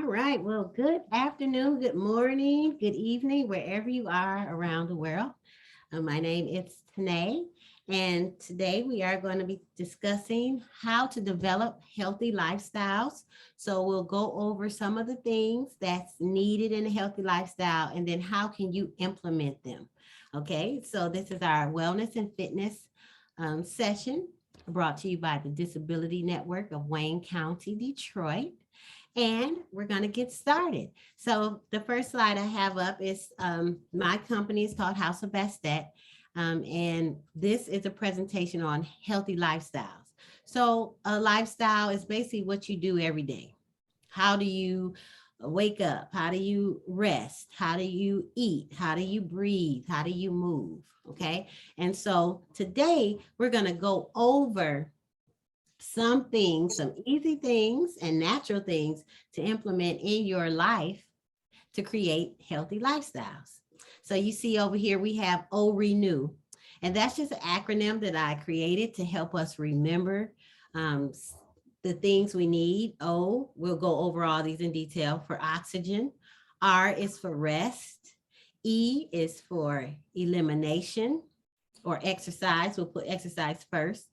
All right. Well, good afternoon, good morning, good evening, wherever you are around the world. My name is Tene, and today we are going to be discussing how to develop healthy lifestyles. So we'll go over some of the things that's needed in a healthy lifestyle, and then how can you implement them. Okay, so this is our wellness and fitness session brought to you by the Disability Network of Wayne County, Detroit. And we're going to get started. So the first slide I have up is my company is called House of Bastet. And this is a presentation on healthy lifestyles. So a lifestyle is basically what you do every day. How do you wake up? How do you rest? How do you eat? How do you breathe? How do you move? Okay. And so today we're going to go over some things, some easy things and natural things to implement in your life to create healthy lifestyles. So you see over here, we have O Renew, and that's just an acronym that I created to help us remember um, the things we need. O, we'll go over all these in detail for oxygen. R is for rest. E is for elimination or exercise. We'll put exercise first.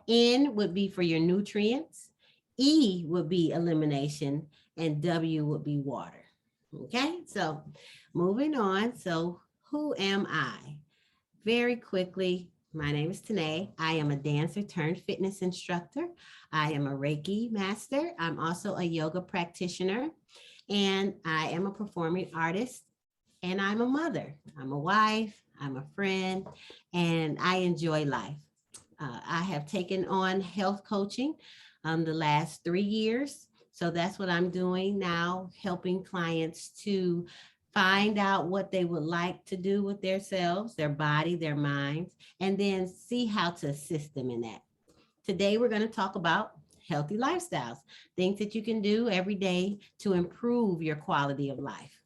N would be for your nutrients. E would be elimination, and W would be water. Okay, so moving on. So who am I? Very quickly, my name is Tene. I am a dancer turned fitness instructor. I am a Reiki master. I'm also a yoga practitioner, and I am a performing artist, and I'm a mother. I'm a wife, I'm a friend, and I enjoy life. I have taken on health coaching the last 3 years. So that's what I'm doing now, helping clients to find out what they would like to do with themselves, their body, their minds, and then see how to assist them in that. Today, we're going to talk about healthy lifestyles, things that you can do every day to improve your quality of life.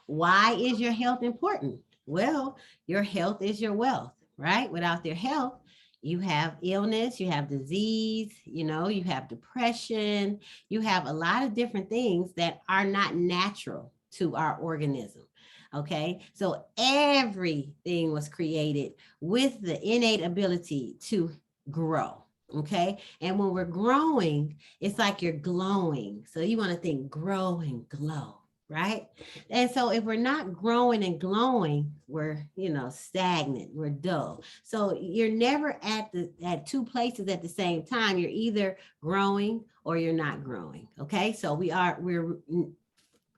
Why is your health important? Well, your health is your wealth, right? Without your health, you have illness, you have disease, you have depression, you have a lot of different things that are not natural to our organism. Okay, so everything was created with the innate ability to grow. Okay, and when we're growing, it's like you're glowing. So you want to think grow and glow, right? And so if we're not growing and glowing, we're, stagnant, we're dull. So you're never at two places at the same time. You're either growing or you're not growing. Okay? So we're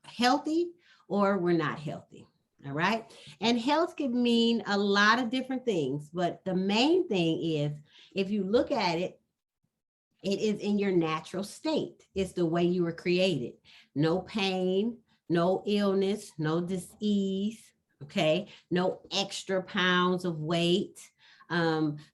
healthy or we're not healthy. All right? And health can mean a lot of different things, but the main thing is if you look at it, it is in your natural state. It's the way you were created. No pain, no illness, no disease, okay? No extra pounds of weight.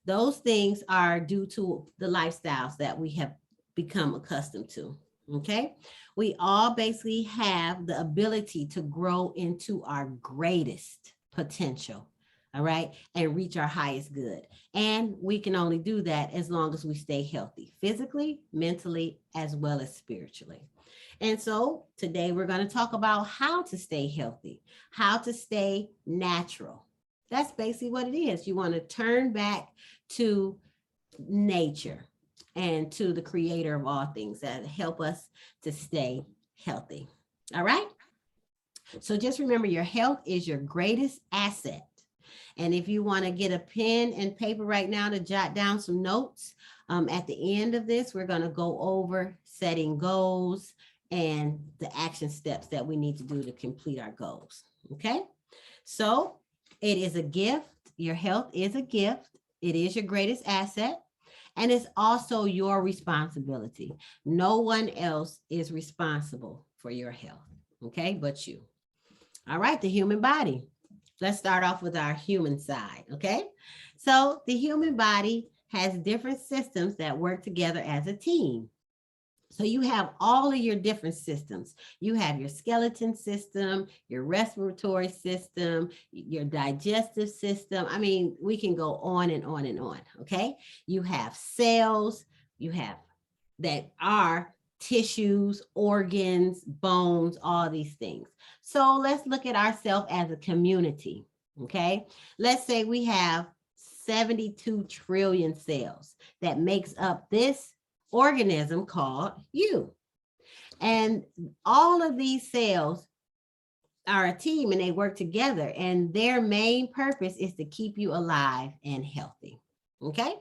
Those things are due to the lifestyles that we have become accustomed to, okay? We all basically have the ability to grow into our greatest potential, all right, and reach our highest good. And we can only do that as long as we stay healthy, physically, mentally, as well as spiritually. And so today we're going to talk about how to stay healthy, how to stay natural. That's basically what it is. You want to turn back to nature and to the creator of all things that help us to stay healthy. All right. So just remember, your health is your greatest asset. And if you want to get a pen and paper right now to jot down some notes, at the end of this, we're going to go over setting goals and the action steps that we need to do to complete our goals. Okay. So it is a gift. Your health is a gift. It is your greatest asset. And it's also your responsibility. No one else is responsible for your health. Okay. But you. All right. The human body. Let's start off with our human side, okay? So the human body has different systems that work together as a team. So you have all of your different systems. You have your skeleton system, your respiratory system, your digestive system. I mean, we can go on and on and on, okay? You have cells, you have that are tissues, organs, bones, all these things. So let's look at ourselves as a community. Okay. Let's say we have 72 trillion cells that makes up this organism called you. And all of these cells are a team and they work together, and their main purpose is to keep you alive and healthy. Okay.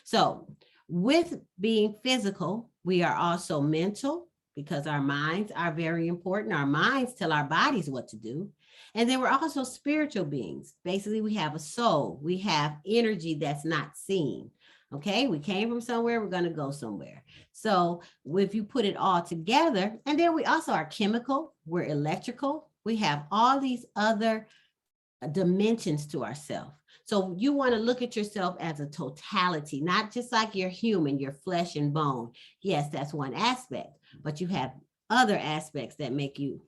So, with being physical, we are also mental because our minds are very important. Our minds tell our bodies what to do. And then we're also spiritual beings. Basically, we have a soul, we have energy that's not seen. Okay, we came from somewhere, we're going to go somewhere. So, if you put it all together, and then we also are chemical, we're electrical, we have all these other dimensions to ourselves. So you want to look at yourself as a totality, not just like you're human, your flesh and bone. Yes, that's one aspect, but you have other aspects that make you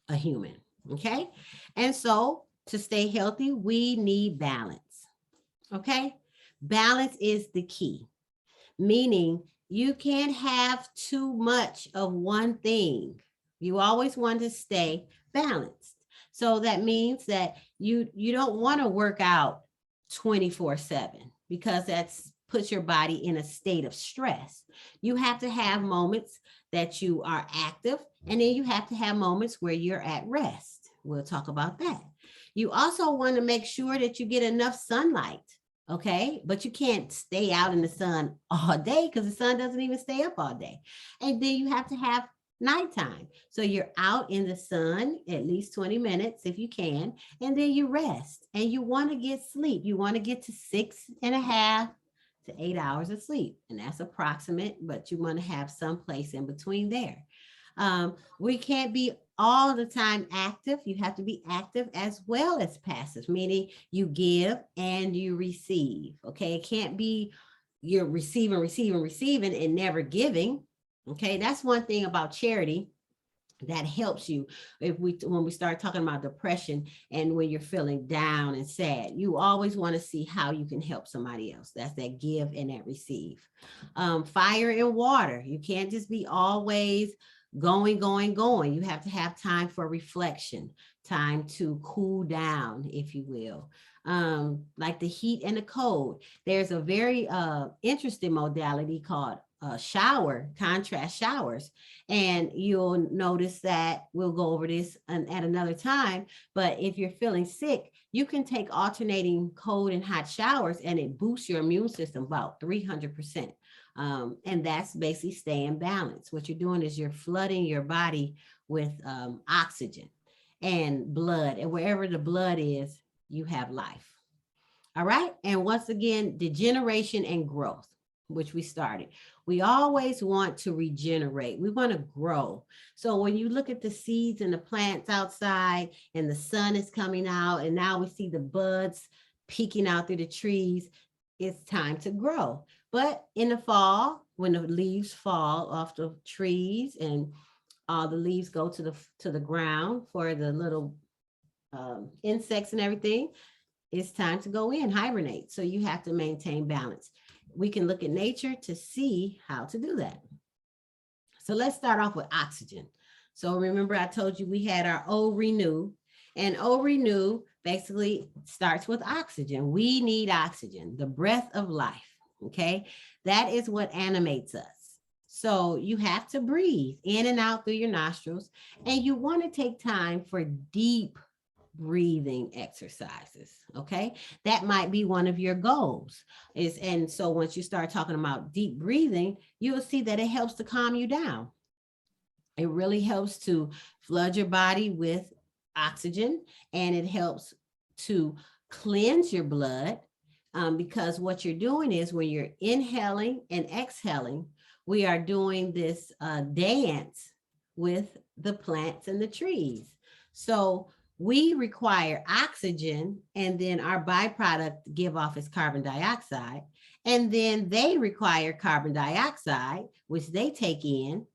a human. Okay. And so to stay healthy, we need balance. Okay. Balance is the key, meaning you can't have too much of one thing. You always want to stay balanced. So that means that you don't want to work out 24/7 because that's puts your body in a state of stress. You have to have moments that you are active, and then you have to have moments where you're at rest. We'll talk about that. You also want to make sure that you get enough sunlight. Okay, but you can't stay out in the sun all day because the sun doesn't even stay up all day. And then you have to have nighttime. So you're out in the sun at least 20 minutes if you can, and then you rest and you want to get sleep. You want to get to 6.5 to 8 hours of sleep. And that's approximate, but you want to have some place in between there. We can't be all the time active. You have to be active as well as passive, meaning you give and you receive. Okay. It can't be you're receiving, and never giving. Okay. That's one thing about charity that helps you. When we start talking about depression and when you're feeling down and sad, you always want to see how you can help somebody else. That's that give and that receive. Fire and water. You can't just be always going. You have to have time for reflection, time to cool down, if you will. Like the heat and the cold. There's a very interesting modality called contrast showers. And you'll notice that we'll go over this at another time. But if you're feeling sick, you can take alternating cold and hot showers and it boosts your immune system about 300%. And that's basically staying balanced. What you're doing is you're flooding your body with oxygen and blood. And wherever the blood is, you have life. All right. And once again, degeneration and growth, which we started. We always want to regenerate. We want to grow. So when you look at the seeds and the plants outside and the sun is coming out and now we see the buds peeking out through the trees, it's time to grow. But in the fall, when the leaves fall off the trees and all the leaves go to the ground for the little insects and everything, it's time to go in, hibernate. So you have to maintain balance. We can look at nature to see how to do that. So let's start off with oxygen. So remember I told you we had our O renew, and O renew basically starts with oxygen. We need oxygen, the breath of life. Okay. That is what animates us. So you have to breathe in and out through your nostrils, and you want to take time for deep breathing exercises. Okay. That might be one of your goals and so once you start talking about deep breathing, you'll see that it helps to calm you down. It really helps to flood your body with oxygen, and it helps to cleanse your blood because what you're doing is when you're inhaling and exhaling, we are doing this dance with the plants and the trees. So we require oxygen, and then our byproduct give off is carbon dioxide. And then they require carbon dioxide, which they take in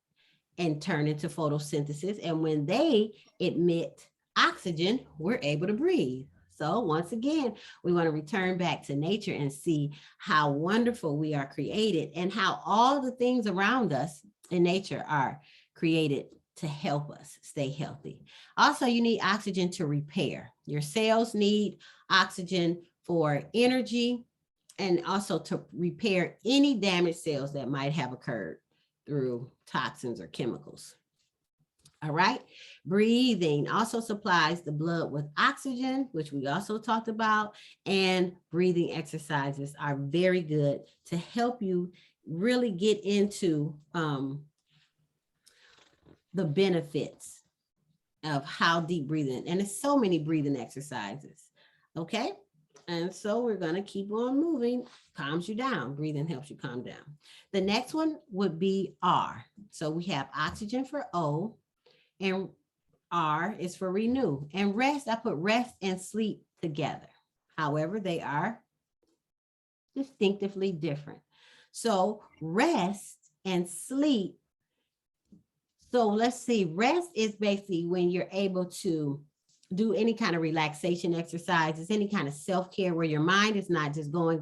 and turn into photosynthesis. And when they emit oxygen, we're able to breathe. So once again, we want to return back to nature and see how wonderful we are created and how all the things around us in nature are created to help us stay healthy. Also, you need oxygen to repair. Your cells need oxygen for energy and also to repair any damaged cells that might have occurred through toxins or chemicals. All right. Breathing also supplies the blood with oxygen, which we also talked about. And breathing exercises are very good to help you really get into the benefits of how deep breathing. And it's so many breathing exercises. Okay. And so we're going to keep on moving. Calms you down. Breathing helps you calm down. The next one would be R. So we have oxygen for O, and R is for renew. And rest, I put rest and sleep together. However, they are distinctively different. So rest and sleep. So let's see, rest is basically when you're able to do any kind of relaxation exercises, any kind of self-care where your mind is not just going.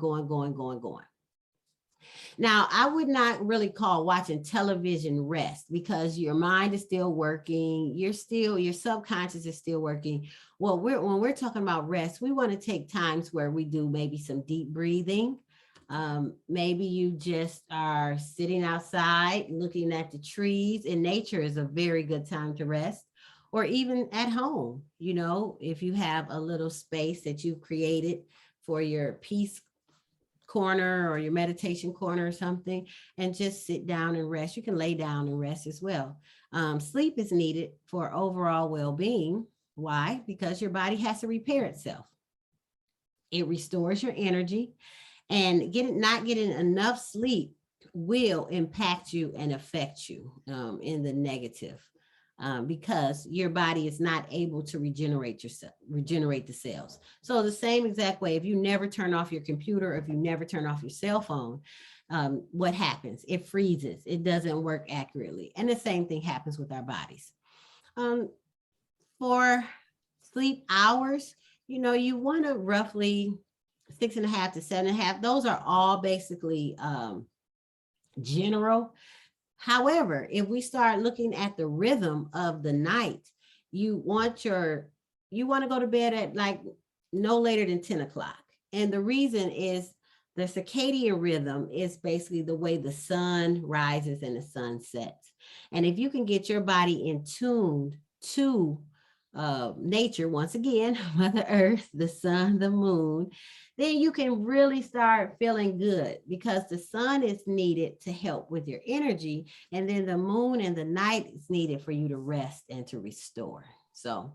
Now, I would not really call watching television rest because your mind is still working. Your subconscious is still working. Well, when we're talking about rest, we want to take times where we do maybe some deep breathing. Maybe you just are sitting outside looking at the trees, and nature is a very good time to rest. Or even at home, if you have a little space that you've created for your peace corner or your meditation corner or something, and just sit down and rest. You can lay down and rest as well. Sleep is needed for overall well-being. Why? Because your body has to repair itself. It restores your energy, and not getting enough sleep will impact you and affect you in the negative. Because your body is not able to regenerate the cells. So the same exact way, if you never turn off your computer, if you never turn off your cell phone, what happens? It freezes. It doesn't work accurately. And the same thing happens with our bodies. For sleep hours, you want to roughly 6.5 to 7.5. Those are all basically general. However, if we start looking at the rhythm of the night, you want to go to bed at like no later than 10 o'clock. And the reason is the circadian rhythm is basically the way the sun rises and the sun sets. And if you can get your body in tune to nature, once again, Mother Earth, the sun, the moon, then you can really start feeling good, because the sun is needed to help with your energy. And then the moon and the night is needed for you to rest and to restore. So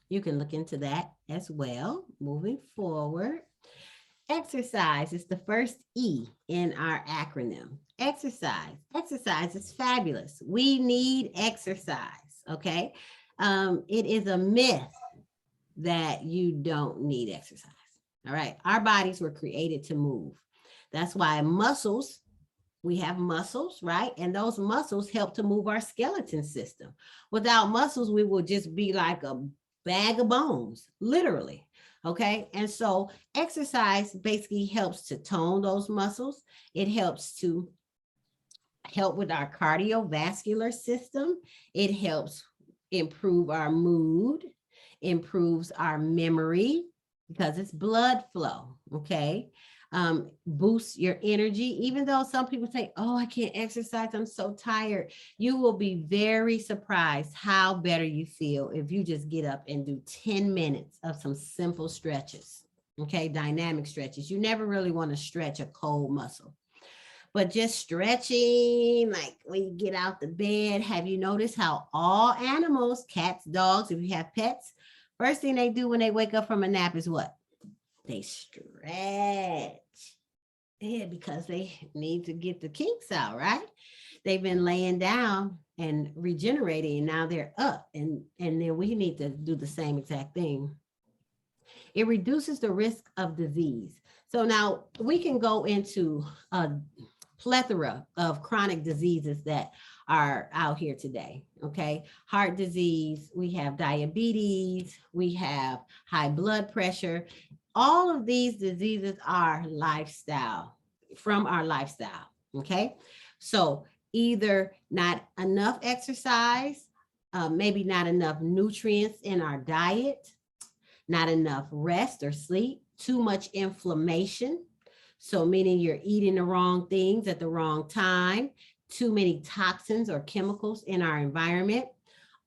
you can look into that as well. Moving forward. Exercise is the first E in our acronym. Exercise. Exercise is fabulous. We need exercise. Okay. It is a myth that you don't need exercise. All right. Our bodies were created to move. That's why we have muscles, right? And those muscles help to move our skeleton system. Without muscles, we will just be like a bag of bones, literally. Okay. And so exercise basically helps to tone those muscles. It helps to help with our cardiovascular system. It helps improve our mood, improves our memory, because it's blood flow. Okay. Boosts your energy. Even though some people say, oh, I can't exercise, I'm so tired. You will be very surprised how better you feel if you just get up and do 10 minutes of some simple stretches. Okay. Dynamic stretches. You never really want to stretch a cold muscle, but just stretching, like when you get out the bed. Have you noticed how all animals, cats, dogs, if you have pets, first thing they do when they wake up from a nap is what? They stretch. Yeah, because they need to get the kinks out, right? They've been laying down and regenerating, and now they're up. And then we need to do the same exact thing. It reduces the risk of disease. So now we can go into a plethora of chronic diseases that are out here today. Okay. Heart disease, we have diabetes, we have high blood pressure. All of these diseases are from our lifestyle. Okay. So either not enough exercise, maybe not enough nutrients in our diet, not enough rest or sleep, too much inflammation. So, meaning you're eating the wrong things at the wrong time, too many toxins or chemicals in our environment.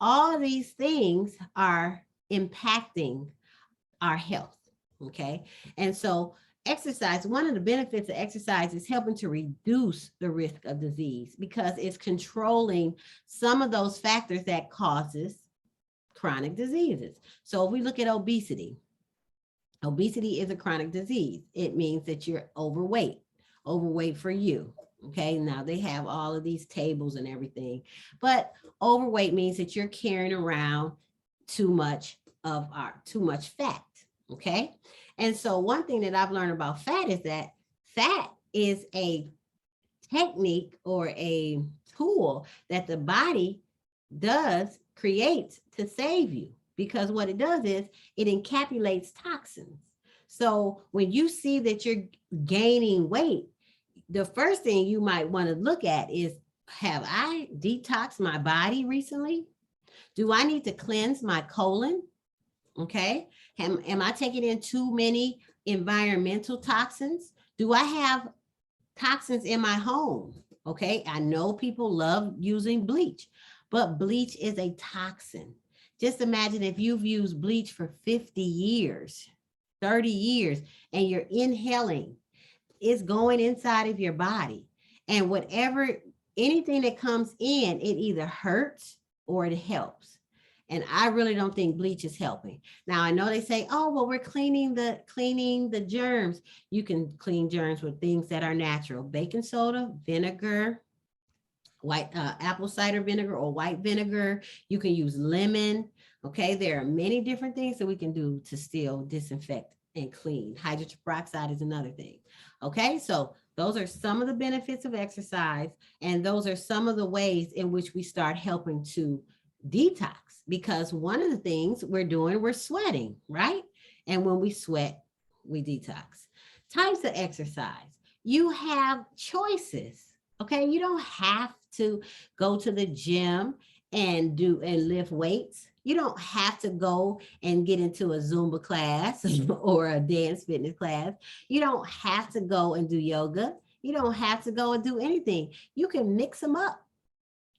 All of these things are impacting our health. Okay. And so, exercise, one of the benefits of exercise is helping to reduce the risk of disease because it's controlling some of those factors that causes chronic diseases. So if we look at obesity, obesity is a chronic disease. It means that you're overweight for you. Okay, now they have all of these tables and everything, but overweight means that you're carrying around too much fat. Okay, and so one thing that I've learned about fat is that fat is a technique or a tool that the body does create to save you, because what it does is it encapsulates toxins. So when you see that you're gaining weight, the first thing you might want to look at is, have I detoxed my body recently? Do I need to cleanse my colon? Okay. Am I taking in too many environmental toxins? Do I have toxins in my home? Okay. I know people love using bleach, but bleach is a toxin. Just imagine if you've used bleach for 50 years, 30 years, and you're inhaling, it's going inside of your body. And whatever, anything that comes in, it either hurts or it helps. And I really don't think bleach is helping. Now I know they say, oh, well, we're cleaning the germs. You can clean germs with things that are natural: baking soda, vinegar, white apple cider vinegar or white vinegar. You can use lemon. Okay, there are many different things that we can do to still disinfect and clean. Hydrogen peroxide is another thing. Okay, so those are some of the benefits of exercise, and those are some of the ways in which we start helping to detox. Because one of the things we're doing, we're sweating, right? And when we sweat, we detox. Types of exercise. You have choices. Okay, you don't have to go to the gym and lift weights. You don't have to go and get into a Zumba class or a dance fitness class. You don't have to go and do yoga. You don't have to go and do anything. You can mix them up,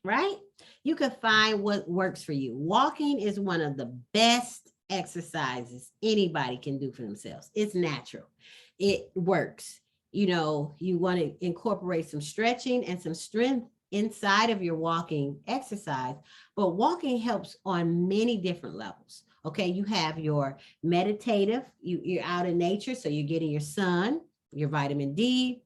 right? You can find what works for you. Walking is one of the best exercises anybody can do for themselves. It's natural. It works. You know, you want to incorporate some stretching and some strength inside of your walking exercise, but walking helps on many different levels. Okay, you have your meditative, you're out in nature, so you're getting your sun, your vitamin D,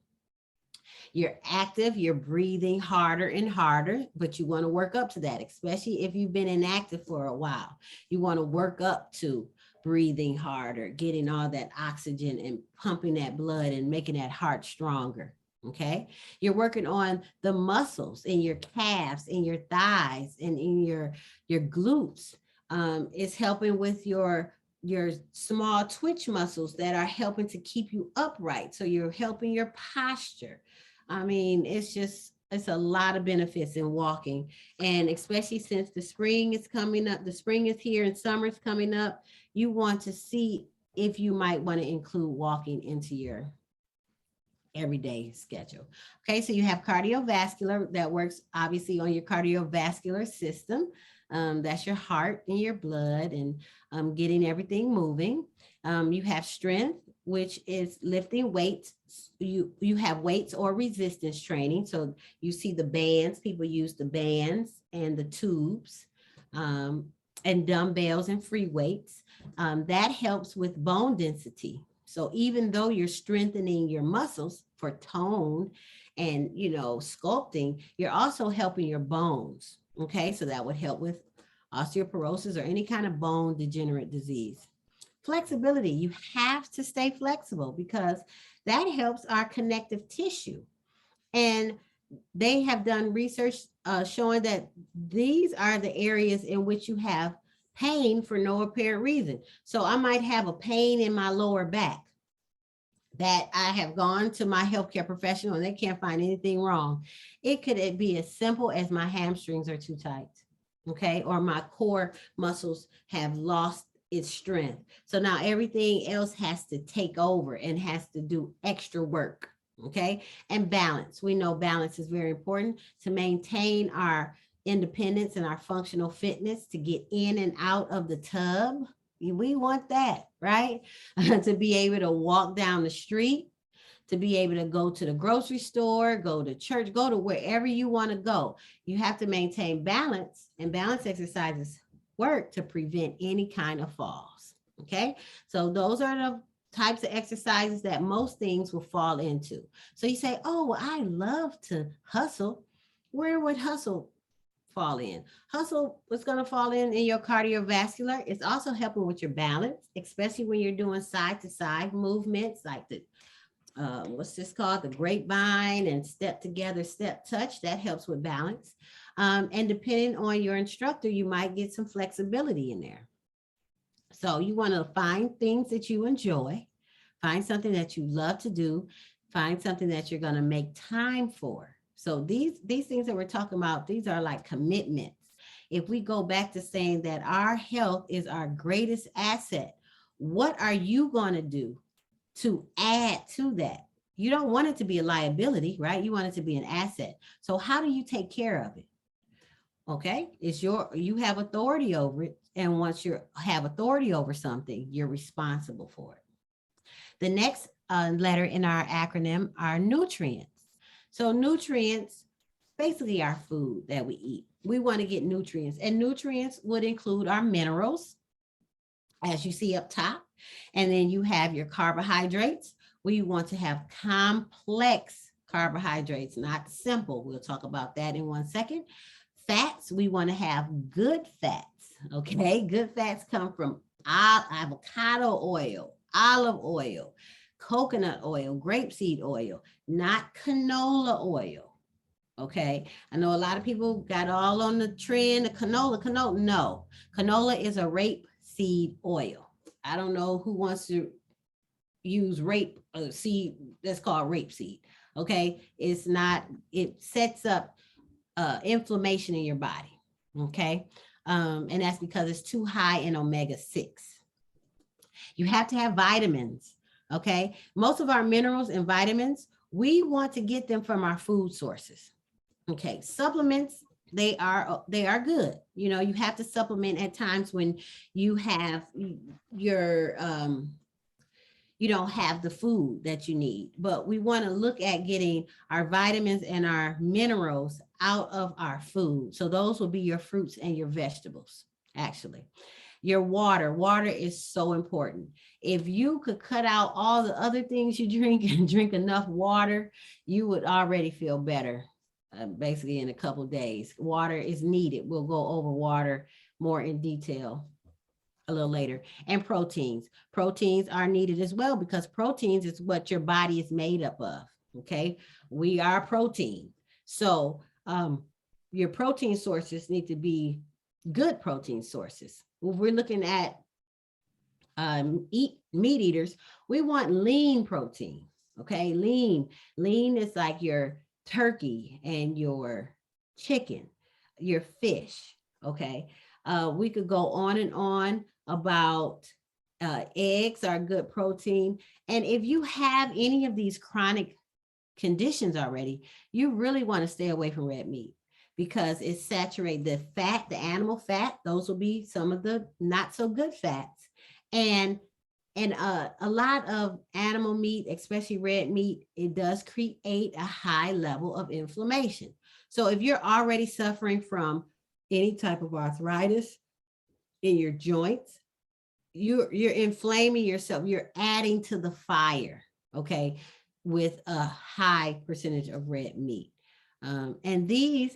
you're active, you're breathing harder and harder, but you want to work up to that, especially if you've been inactive for a while. You want to work up to breathing harder, getting all that oxygen and pumping that blood and making that heart stronger. Okay. You're working on the muscles in your calves, in your thighs, and in your glutes. It's helping with your small twitch muscles that are helping to keep you upright. So you're helping your posture. I mean, it's a lot of benefits in walking. And especially since the spring is coming up, the spring is here and summer's coming up, you want to see if you might want to include walking into your everyday schedule. Okay, so you have cardiovascular that works obviously on your cardiovascular system. That's your heart and your blood and getting everything moving. You have strength, which is lifting weights. You have weights or resistance training. So you see the bands, people use the bands and the tubes, and dumbbells and free weights. That helps with bone density. So even though you're strengthening your muscles for tone and, sculpting, you're also helping your bones. Okay, so that would help with osteoporosis or any kind of bone degenerate disease. Flexibility, you have to stay flexible because that helps our connective tissue. And they have done research showing that these are the areas in which you have pain for no apparent reason. So I might have a pain in my lower back. that I have gone to my healthcare professional and they can't find anything wrong. It could be as simple as my hamstrings are too tight, okay, or my core muscles have lost its strength. So now everything else has to take over and has to do extra work, okay? And balance. We know balance is very important to maintain our independence and our functional fitness, to get in and out of the tub. We want that, right? To be able to walk down the street, to be able to go to the grocery store, go to church, go to wherever you want to go. You have to maintain balance, and balance exercises work to prevent any kind of falls. Okay. So those are the types of exercises that most things will fall into. So you say, oh, well, I love to hustle. Where would hustle fall in? Hustle is going to fall in your cardiovascular. It's also helping with your balance, especially when you're doing side to side movements like the what's this called? The grapevine and step together, step touch. That helps with balance. And depending on your instructor, you might get some flexibility in there. So you want to find things that you enjoy, find something that you love to do, find something that you're going to make time for. So these things that we're talking about, these are like commitments. If we go back to saying that our health is our greatest asset, what are you going to do to add to that? You don't want it to be a liability, right? You want it to be an asset. So how do you take care of it? Okay, you have authority over it. And once you have authority over something, you're responsible for it. The next letter in our acronym are nutrients. So nutrients, basically our food that we eat. We want to get nutrients, and nutrients would include our minerals, as you see up top. And then you have your carbohydrates. We want to have complex carbohydrates, not simple. We'll talk about that in 1 second. Fats, we want to have good fats. Okay, good fats come from avocado oil, olive oil, coconut oil, grapeseed oil, not canola oil. Okay, I know a lot of people got all on the trend of canola. No, canola is a rapeseed oil. I don't know who wants to use rape seed that's called rapeseed. Okay, it's not, it sets up inflammation in your body. Okay, and that's because it's too high in omega-6. You have to have vitamins. Okay, most of our minerals and vitamins, we want to get them from our food sources. Okay, supplements, they are good. You know, you have to supplement at times when you have your you don't have the food that you need. But we want to look at getting our vitamins and our minerals out of our food. So those will be your fruits and your vegetables, actually. Your water is so important. If you could cut out all the other things you drink and drink enough water, you would already feel better. Basically in a couple of days. Water is needed. We'll go over water more in detail a little later. And proteins are needed as well, because proteins is what your body is made up of. Okay, we are protein. So your protein sources need to be good protein sources. If we're looking at meat eaters, we want lean protein. Okay, lean is like your turkey and your chicken, your fish. Okay, we could go on and on about eggs are good protein. And if you have any of these chronic conditions already, you really want to stay away from red meat, because it saturates the fat, the animal fat. Those will be some of the not so good fats. And a lot of animal meat, especially red meat, it does create a high level of inflammation. So if you're already suffering from any type of arthritis in your joints, you're inflaming yourself. You're adding to the fire, okay, with a high percentage of red meat. And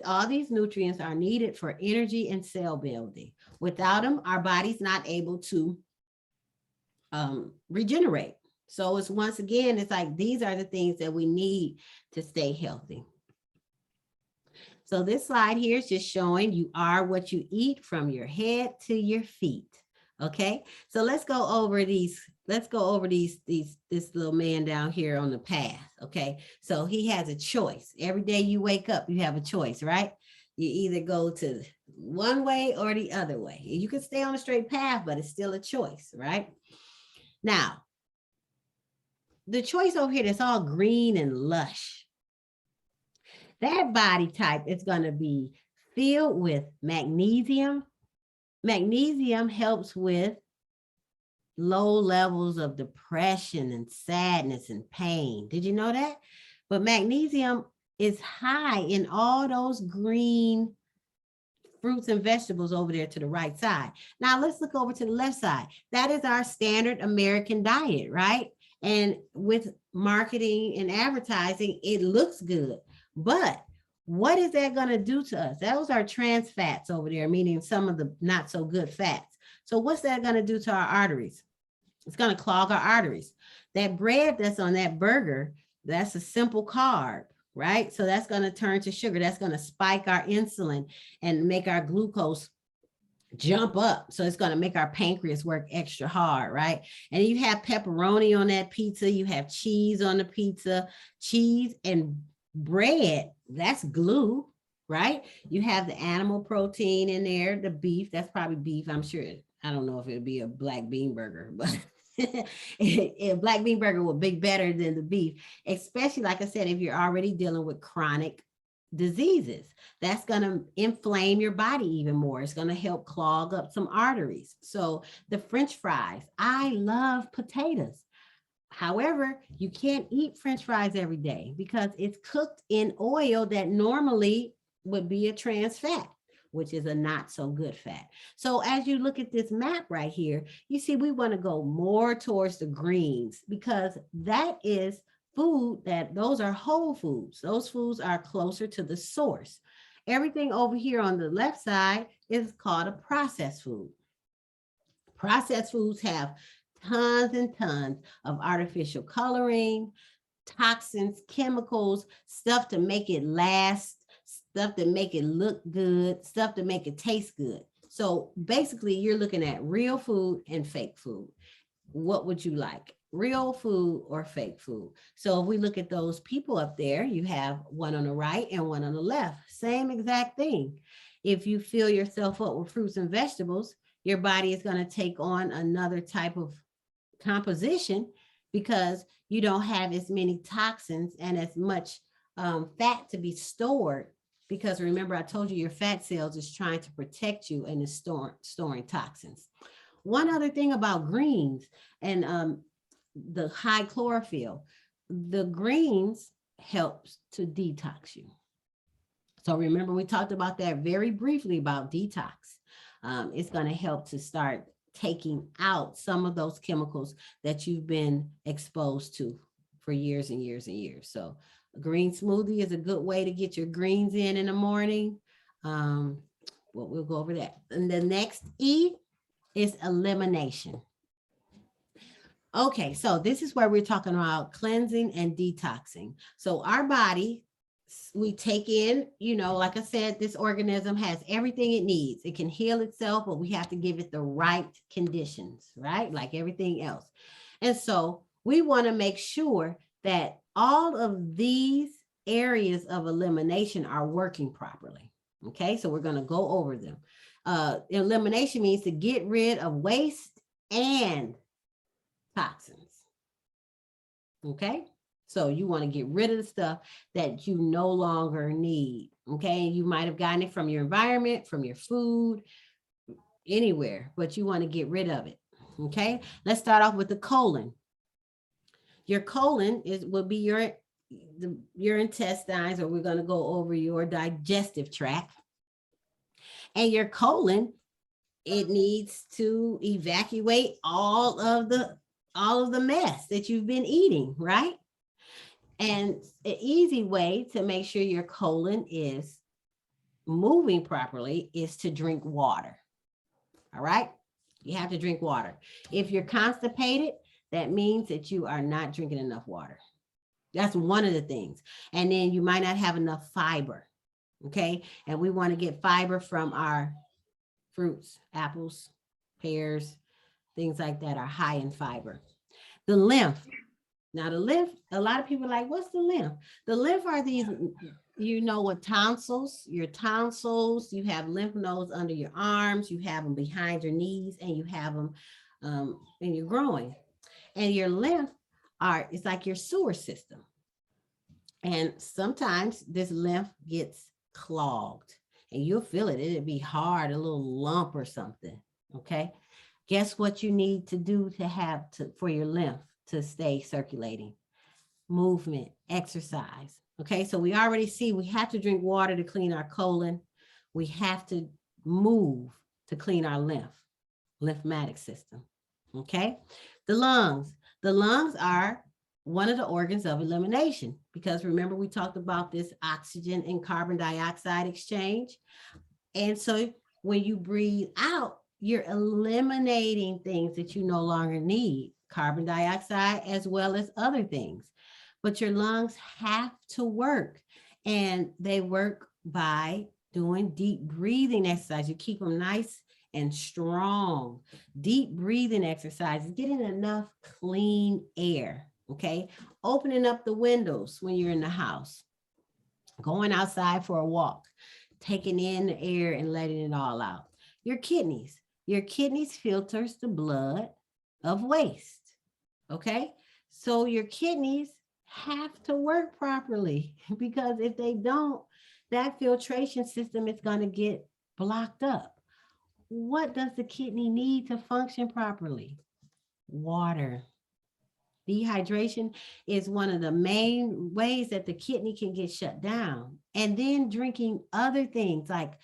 all these nutrients are needed for energy and cell building. Without them, our body's not able to regenerate. So it's, once again, it's like these are the things that we need to stay healthy. So this slide here is just showing you are what you eat from your head to your feet. Okay, so let's go over these. Let's go over this little man down here on the path. Okay, so he has a choice. Every day you wake up, you have a choice, right? You either go to one way or the other way. You can stay on a straight path, but it's still a choice, right? Now, the choice over here that's all green and lush, that body type is going to be filled with magnesium. Magnesium helps with low levels of depression and sadness and pain. Did you know that? But magnesium is high in all those green fruits and vegetables over there to the right side. Now let's look over to the left side. That is our standard American diet, right? And with marketing and advertising, it looks good. But what is that going to do to us? Those are trans fats over there, meaning some of the not so good fats. So what's that going to do to our arteries? It's going to clog our arteries. That bread that's on that burger, that's a simple carb, right? So that's going to turn to sugar. That's going to spike our insulin and make our glucose jump up. So it's going to make our pancreas work extra hard, right? And you have pepperoni on that pizza. You have cheese on the pizza. Cheese and bread, that's glue, right? You have the animal protein in there, the beef, that's probably beef. I'm sure. I don't know if it'd be a black bean burger, but a black bean burger would be better than the beef, especially, like I said, if you're already dealing with chronic diseases. That's going to inflame your body even more. It's going to help clog up some arteries. So the French fries, I love potatoes. However, you can't eat French fries every day because it's cooked in oil that normally would be a trans fat, which is a not so good fat. So as you look at this map right here, you see we want to go more towards the greens because that is food that those are whole foods. Those foods are closer to the source. Everything over here on the left side is called a processed food. Processed foods have tons and tons of artificial coloring, toxins, chemicals, stuff to make it last, stuff to make it look good, stuff to make it taste good. So basically, you're looking at real food and fake food. What would you like? Real food or fake food? So if we look at those people up there, you have one on the right and one on the left. Same exact thing. If you fill yourself up with fruits and vegetables, your body is going to take on another type of composition because you don't have as many toxins and as much fat to be stored. Because remember, I told you your fat cells is trying to protect you and is storing toxins. One other thing about greens and the high chlorophyll, the greens helps to detox you. So remember, we talked about that very briefly about detox. It's going to help to start taking out some of those chemicals that you've been exposed to for years and years and years. So a green smoothie is a good way to get your greens in the morning. We'll go over that. And the next E is elimination. Okay, so this is where we're talking about cleansing and detoxing. So our body, we take in, like I said, this organism has everything it needs. It can heal itself, but we have to give it the right conditions, right? Like everything else. And so we want to make sure that all of these areas of elimination are working properly. Okay, so we're going to go over them. Elimination means to get rid of waste and toxins. Okay, so you want to get rid of the stuff that you no longer need. Okay, you might have gotten it from your environment, from your food, anywhere, but you want to get rid of it. Okay, let's start off with the colon. Your colon will be your intestines, or we're going to go over your digestive tract. And your colon, it needs to evacuate all of the mess that you've been eating, right? And an easy way to make sure your colon is moving properly is to drink water. All right? You have to drink water. If you're constipated, that means that you are not drinking enough water. That's one of the things. And then you might not have enough fiber. Okay? And we want to get fiber from our fruits, apples, pears, things like that are high in fiber. The lymph. Now the lymph, a lot of people are like, what's the lymph? The lymph are these, you know what, tonsils, your tonsils, you have lymph nodes under your arms, you have them behind your knees, and you have them in your groin. And your lymph are, it's like your sewer system. And sometimes this lymph gets clogged and you'll feel it. It'll be hard, a little lump or something. Okay. Guess what you need to do to have to for your lymph to stay circulating? Movement, exercise. Okay. So we already see we have to drink water to clean our colon. We have to move to clean our lymphatic system. Okay. The lungs. The lungs are one of the organs of elimination because remember we talked about this oxygen and carbon dioxide exchange. And so when you breathe out, you're eliminating things that you no longer need, carbon dioxide as well as other things. But your lungs have to work, and they work by doing deep breathing exercise. You keep them nice and strong. Deep breathing exercises, getting enough clean air. Okay. Opening up the windows when you're in the house, going outside for a walk, taking in the air and letting it all out. Your kidneys. Your kidneys filters the blood of waste. Okay. So your kidneys have to work properly because if they don't, that filtration system is going to get blocked up. What does the kidney need to function properly? Water. Dehydration is one of the main ways that the kidney can get shut down. And then drinking other things like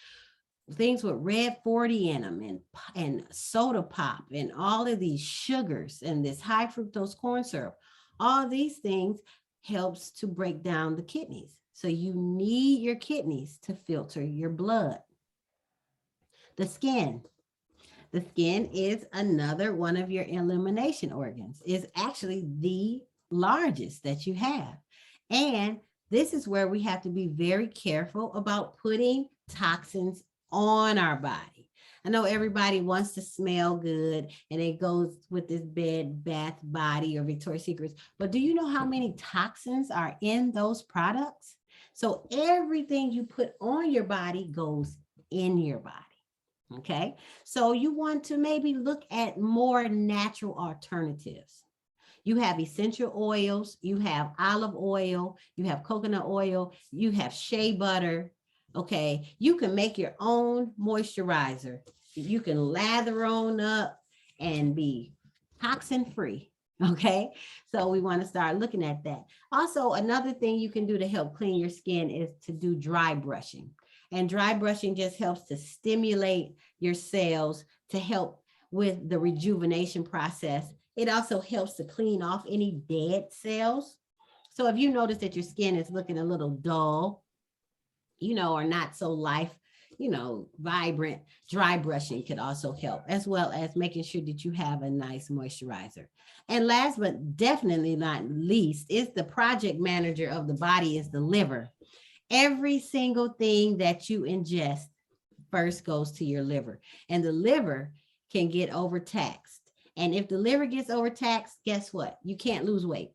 things with red 40 in them and soda pop and all of these sugars and this high fructose corn syrup, all these things helps to break down the kidneys. So you need your kidneys to filter your blood. The skin. The skin is another one of your elimination organs. It's actually the largest that you have. And this is where we have to be very careful about putting toxins on our body. I know everybody wants to smell good and it goes with this bed bath body or Victoria's Secrets, but do you know how many toxins are in those products? So everything you put on your body goes in your body. Okay, so you want to maybe look at more natural alternatives. You have essential oils, you have olive oil, you have coconut oil, you have shea butter. Okay, you can make your own moisturizer. You can lather on up and be toxin free. Okay, so we want to start looking at that. Also, another thing you can do to help clean your skin is to do dry brushing. And dry brushing just helps to stimulate your cells to help with the rejuvenation process. It also helps to clean off any dead cells. So if you notice that your skin is looking a little dull, or not so vibrant, dry brushing could also help, as well as making sure that you have a nice moisturizer. And last but definitely not least is the project manager of the body is the liver. Every single thing that you ingest first goes to your liver, and the liver can get overtaxed. And if the liver gets overtaxed, guess what? You can't lose weight.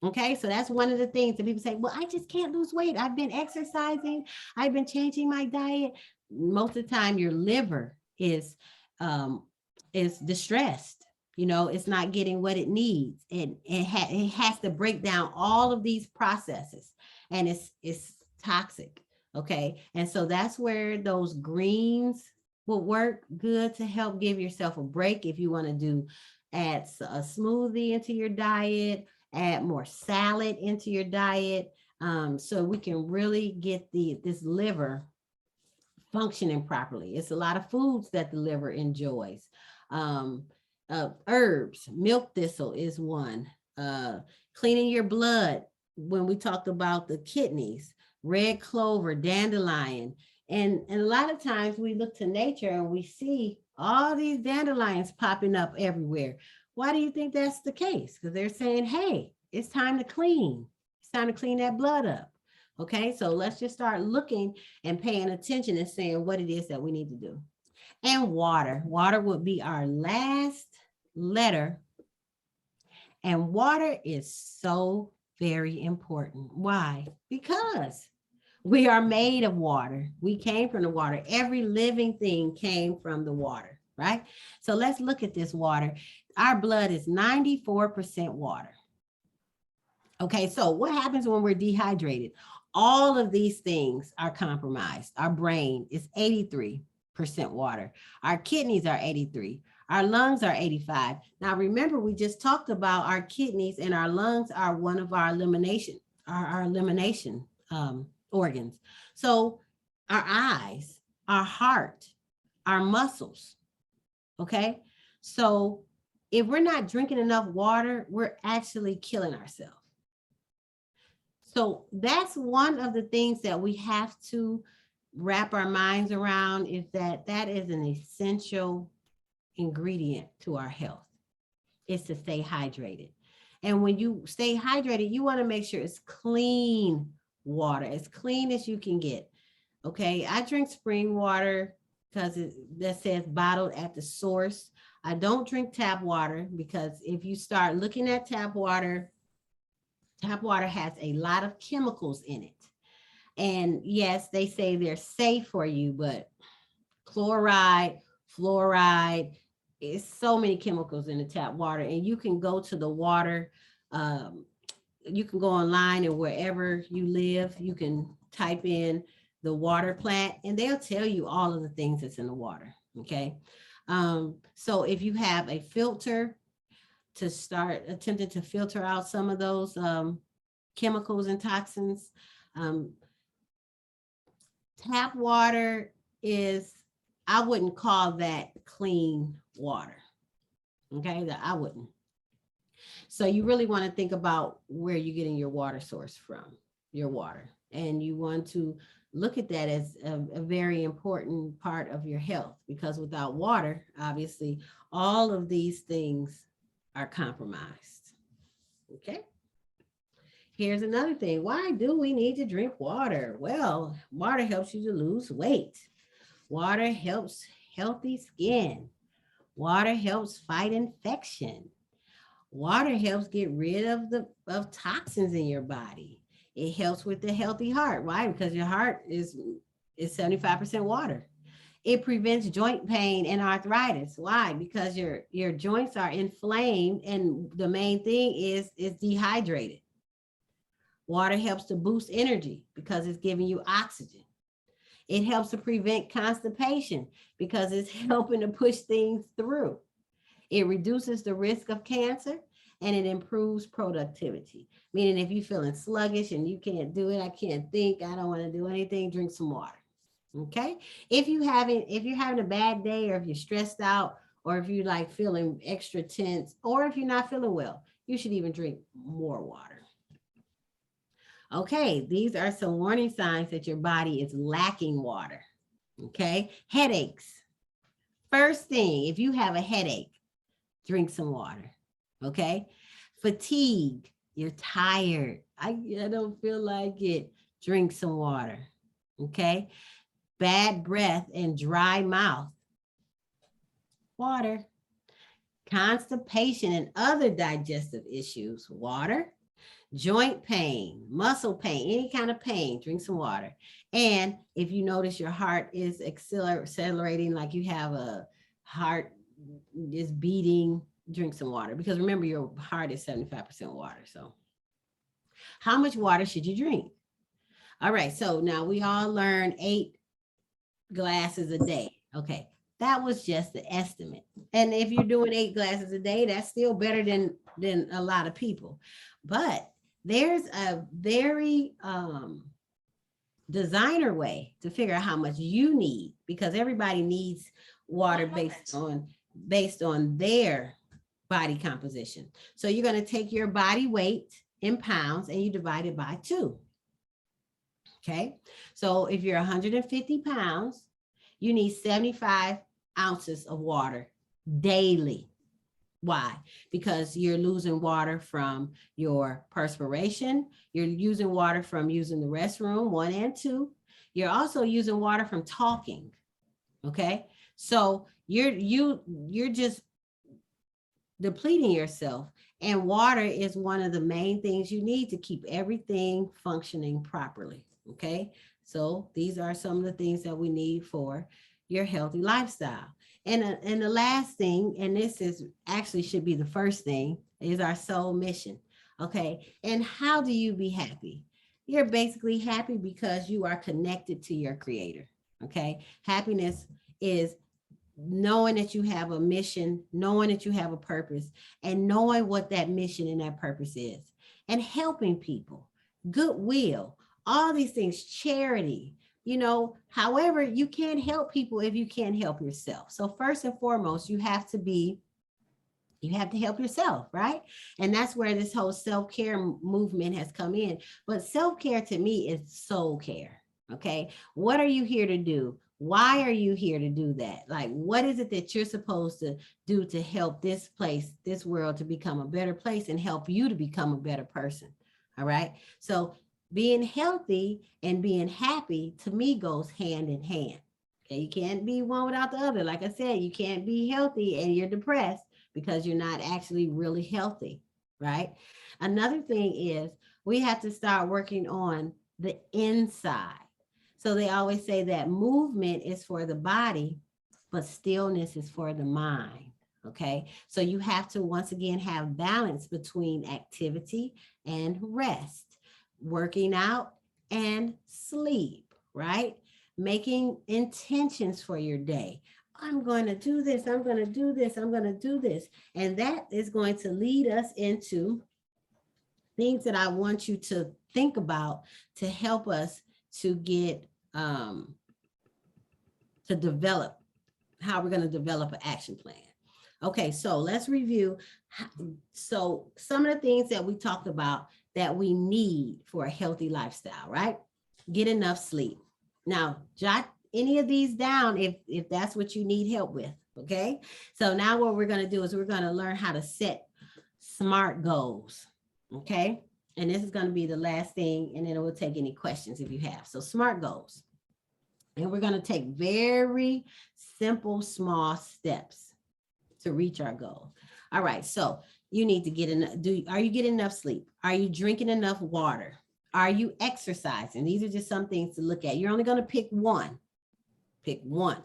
Okay, so that's one of the things that people say, well, I just can't lose weight. I've been exercising, I've been changing my diet. Most of the time, your liver is distressed. It's not getting what it needs. It has to break down all of these processes, and it's toxic. Okay, and so that's where those greens will work good to help give yourself a break. If you want to add a smoothie into your diet, add more salad into your diet, so we can really get this liver functioning properly. It's a lot of foods that the liver enjoys. Herbs, milk thistle is one. Cleaning your blood, when we talked about the kidneys, red clover, dandelion. And a lot of times we look to nature and we see all these dandelions popping up everywhere. Why do you think that's the case? Because they're saying, hey, it's time to clean. It's time to clean that blood up. Okay, so let's just start looking and paying attention and saying what it is that we need to do. And water. Water would be our last letter. And water is so very important. Why? Because we are made of water. We came from the water. Every living thing came from the water, right? So let's look at this water. Our blood is 94% water. Okay, so what happens when we're dehydrated? All of these things are compromised. Our brain is 83% water. Our kidneys are 83. Our lungs are 85. Now, remember, we just talked about our kidneys and our lungs are one of our elimination organs. So our eyes, our heart, our muscles, okay? So if we're not drinking enough water, we're actually killing ourselves. So that's one of the things that we have to wrap our minds around, is that that is an essential ingredient to our health, is to stay hydrated. And when you stay hydrated, you want to make sure it's clean water, as clean as you can get. Okay, I drink spring water because that says bottled at the source. I don't drink tap water because if you start looking at tap water has a lot of chemicals in it. And yes, they say they're safe for you, but chloride, fluoride, it's so many chemicals in the tap water. And you can go to the water, you can go online, and wherever you live, you can type in the water plant and they'll tell you all of the things that's in the water. Okay. So if you have a filter, to start attempting to filter out some of those chemicals and toxins. Tap water is, I wouldn't call that clean water. Okay, that I wouldn't. So you really want to think about where you're getting your water source from, your water. And you want to look at that as a very important part of your health, because without water, obviously, all of these things are compromised. Okay. Here's another thing. Why do we need to drink water? Well, water helps you to lose weight. Water helps healthy skin. Water helps fight infection. Water helps get rid of toxins in your body. It helps with the healthy heart. Why? Because your heart is 75% water. It prevents joint pain and arthritis. Why? Because your joints are inflamed, and the main thing is dehydrated. Water helps to boost energy because it's giving you oxygen. It helps to prevent constipation because it's helping to push things through. It reduces the risk of cancer, and it improves productivity. Meaning if you're feeling sluggish and you can't do it, I can't think, I don't want to do anything, drink some water. Okay. If you're having a bad day, or if you're stressed out, or if you're like feeling extra tense, or if you're not feeling well, you should even drink more water. Okay, these are some warning signs that your body is lacking water. Okay, headaches. First thing, if you have a headache, drink some water. Okay, fatigue, you're tired. I don't feel like it, drink some water. Okay, bad breath and dry mouth, water. Constipation and other digestive issues, water. Joint pain, muscle pain, any kind of pain, drink some water. And if you notice your heart is accelerating, like you have a heart is beating, drink some water, because remember, your heart is 75% water. So how much water should you drink? All right, so now we all learned 8 glasses a day. Okay, that was just the estimate. And if you're doing 8 glasses a day, that's still better than a lot of people. But there's a very designer way to figure out how much you need, because everybody needs water based on their body composition. So you're going to take your body weight in pounds and you divide it by 2. Okay. So if you're 150 pounds, you need 75 ounces of water daily. Why? Because you're losing water from your perspiration. You're using water from using the restroom, 1 and 2. You're also using water from talking. Okay. So you're just depleting yourself. And water is one of the main things you need to keep everything functioning properly. Okay. So these are some of the things that we need for your healthy lifestyle. And the last thing, and this is actually should be the first thing, is our soul mission. Okay. And how do you be happy? You're basically happy because you are connected to your creator. Okay. Happiness is knowing that you have a mission, knowing that you have a purpose, and knowing what that mission and that purpose is, and helping people, goodwill, all these things, charity. However, you can't help people if you can't help yourself. So first and foremost, you have to help yourself, right? And that's where this whole self-care movement has come in. But self-care to me is soul care. Okay. What are you here to do? Why are you here to do that? Like, what is it that you're supposed to do to help this place, this world to become a better place and help you to become a better person? All right. So being healthy and being happy to me goes hand in hand. Okay. You can't be one without the other. Like I said, you can't be healthy and you're depressed because you're not actually really healthy, right? Another thing is we have to start working on the inside. So they always say that movement is for the body, but stillness is for the mind. Okay. So you have to once again have balance between activity and rest, working out and sleep, right? Making intentions for your day. I'm going to do this. I'm going to do this. I'm going to do this. And that is going to lead us into things that I want you to think about to help us to get to develop how we're going to develop an action plan. Okay, so let's review. So some of the things that we talked about that we need for a healthy lifestyle, right? Get enough sleep. Now, jot any of these down if that's what you need help with. Okay, so now what we're going to do is we're going to learn how to set SMART goals. Okay, and this is going to be the last thing, and then we'll take any questions if you have. So SMART goals, and we're going to take very simple small steps to reach our goal. All right, so you need to get enough. Are you getting enough sleep? Are you drinking enough water? Are you exercising? These are just some things to look at. You're only going to pick one. Pick one.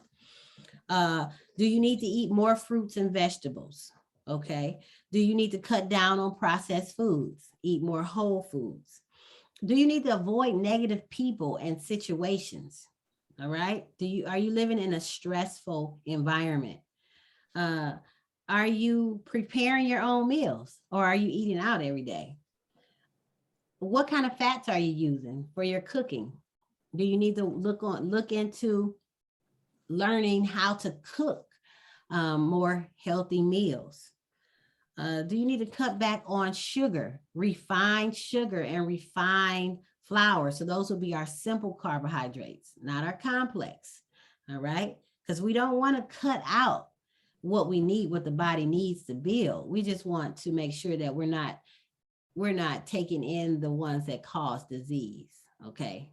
Do you need to eat more fruits and vegetables? Okay. Do you need to cut down on processed foods? Eat more whole foods. Do you need to avoid negative people and situations? All right. Are you living in a stressful environment? Are you preparing your own meals or are you eating out every day? What kind of fats are you using for your cooking? Do you need to look into learning how to cook more healthy meals? Do you need to cut back on sugar, refined sugar and refined flour? So those will be our simple carbohydrates, not our complex. All right. Because we don't want to cut out what we need, what the body needs to build. We just want to make sure that we're not taking in the ones that cause disease. Okay.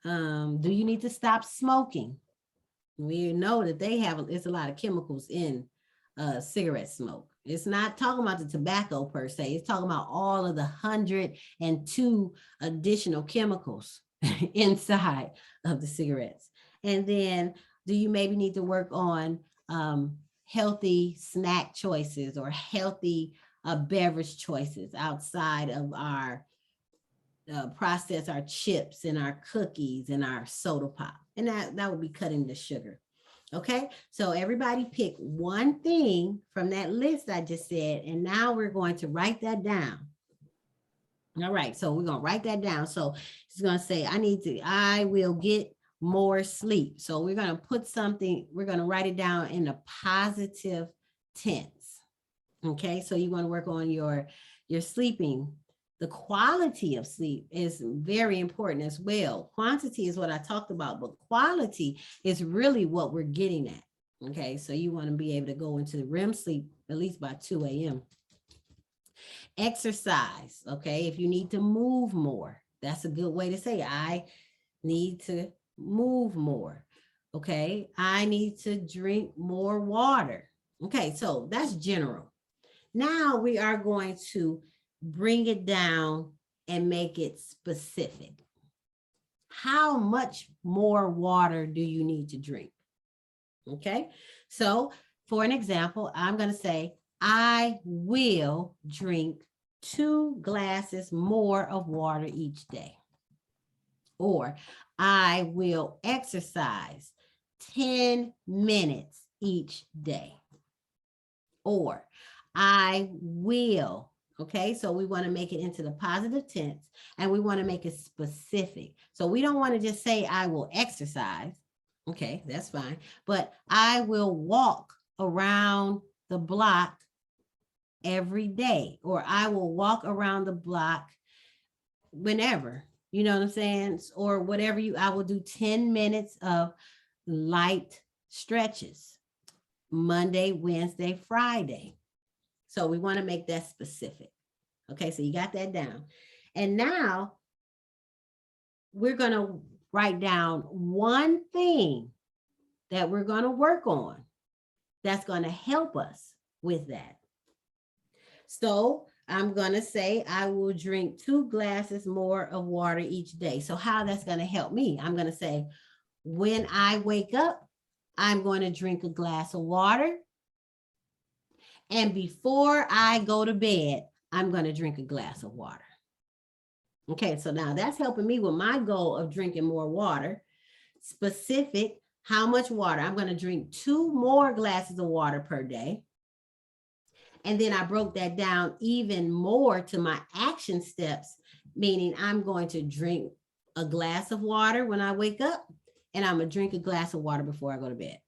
Do you need to stop smoking? We know that it's a lot of chemicals in cigarette smoke. It's not talking about the tobacco per se. It's talking about all of the 102 additional chemicals inside of the cigarettes. And then do you maybe need to work on healthy snack choices or healthy beverage choices outside of our process, our chips and our cookies and our soda pop? And that would be cutting the sugar. Okay, so everybody pick one thing from that list I just said, and now we're going to write that down. All right, so we're going to write that down. So it's going to say, I will get more sleep. So we're going to we're going to write it down in a positive tense. Okay, so you want to work on your sleeping. The quality of sleep is very important as well. Quantity is what I talked about, but quality is really what we're getting at. Okay, so you want to be able to go into the REM sleep at least by 2 a.m. Exercise, okay, if you need to move more, that's a good way to say, I need to move more. Okay, I need to drink more water. Okay, so that's general. Now we are going to bring it down and make it specific. How much more water do you need to drink? Okay, so for an example, I'm going to say, I will drink 2 glasses more of water each day. Or I will exercise 10 minutes each day. Or I will. Okay, so we want to make it into the positive tense and we want to make it specific. So we don't want to just say, I will exercise. Okay, that's fine. But I will walk around the block every day, or I will walk around the block whenever, you know what I'm saying? Or whatever I will do 10 minutes of light stretches, Monday, Wednesday, Friday. So we want to make that specific. Okay, so you got that down. And now we're going to write down one thing that we're going to work on that's going to help us with that. So I'm going to say I will drink 2 glasses more of water each day. So how that's going to help me? I'm going to say, when I wake up, I'm going to drink a glass of water. And before I go to bed, I'm going to drink a glass of water. Okay, so now that's helping me with my goal of drinking more water. Specific, how much water? I'm going to drink 2 more glasses of water per day. And then I broke that down even more to my action steps, meaning I'm going to drink a glass of water when I wake up, and I'm going to drink a glass of water before I go to bed.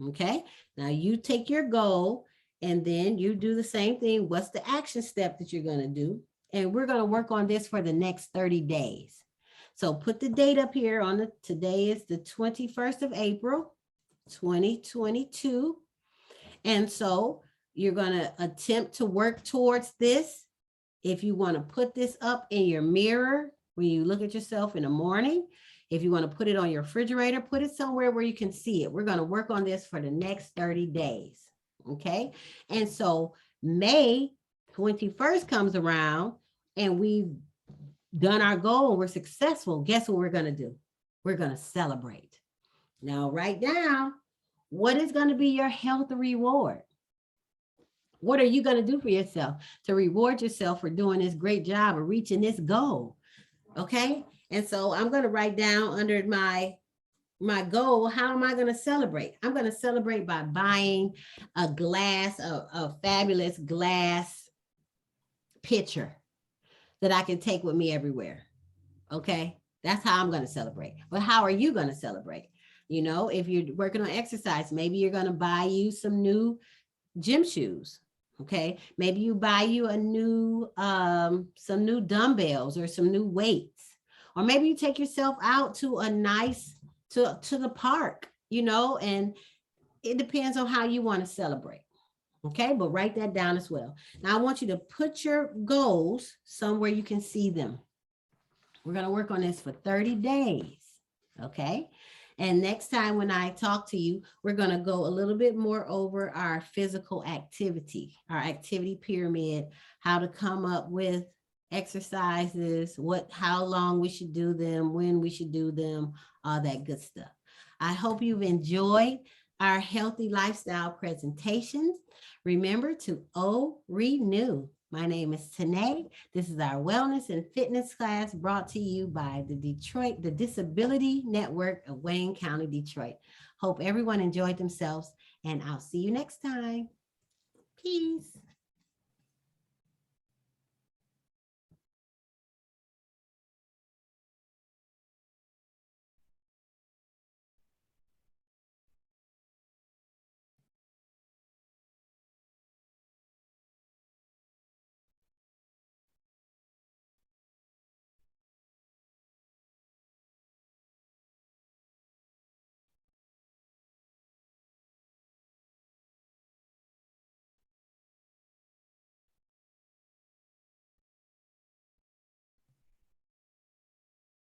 Okay, now you take your goal and then you do the same thing. What's the action step that you're going to do? And we're going to work on this for the next 30 days. So put the date up here on the, today is the 21st of April, 2022. And so you're going to attempt to work towards this. If you want to put this up in your mirror when you look at yourself in the morning, if you want to put it on your refrigerator, put it somewhere where you can see it. We're going to work on this for the next 30 days. Okay. And so May 21st comes around and we've done our goal. We're successful. Guess what we're going to do? We're going to celebrate. Now, write down, what is going to be your health reward? What are you going to do for yourself to reward yourself for doing this great job of reaching this goal? Okay. And so I'm going to write down under my goal, how am I going to celebrate? I'm going to celebrate by buying a glass, a fabulous glass pitcher that I can take with me everywhere. Okay. That's how I'm going to celebrate. But how are you going to celebrate? You know, if you're working on exercise, maybe you're going to buy you some new gym shoes. Okay. Maybe you buy you a new, some new dumbbells or some new weights, or maybe you take yourself out to a nice, to the park, you know, and it depends on how you want to celebrate. Okay. But write that down as well. Now I want you to put your goals somewhere you can see them. We're going to work on this for 30 days. Okay. And next time when I talk to you, we're going to go a little bit more over our physical activity, our activity pyramid, how to come up with exercises, how long we should do them, when we should do them, all that good stuff. I hope you've enjoyed our healthy lifestyle presentations. Remember to renew. My name is Tene. This is our wellness and fitness class brought to you by the Disability Network of Wayne County, Detroit. Hope everyone enjoyed themselves, and I'll see you next time. Peace.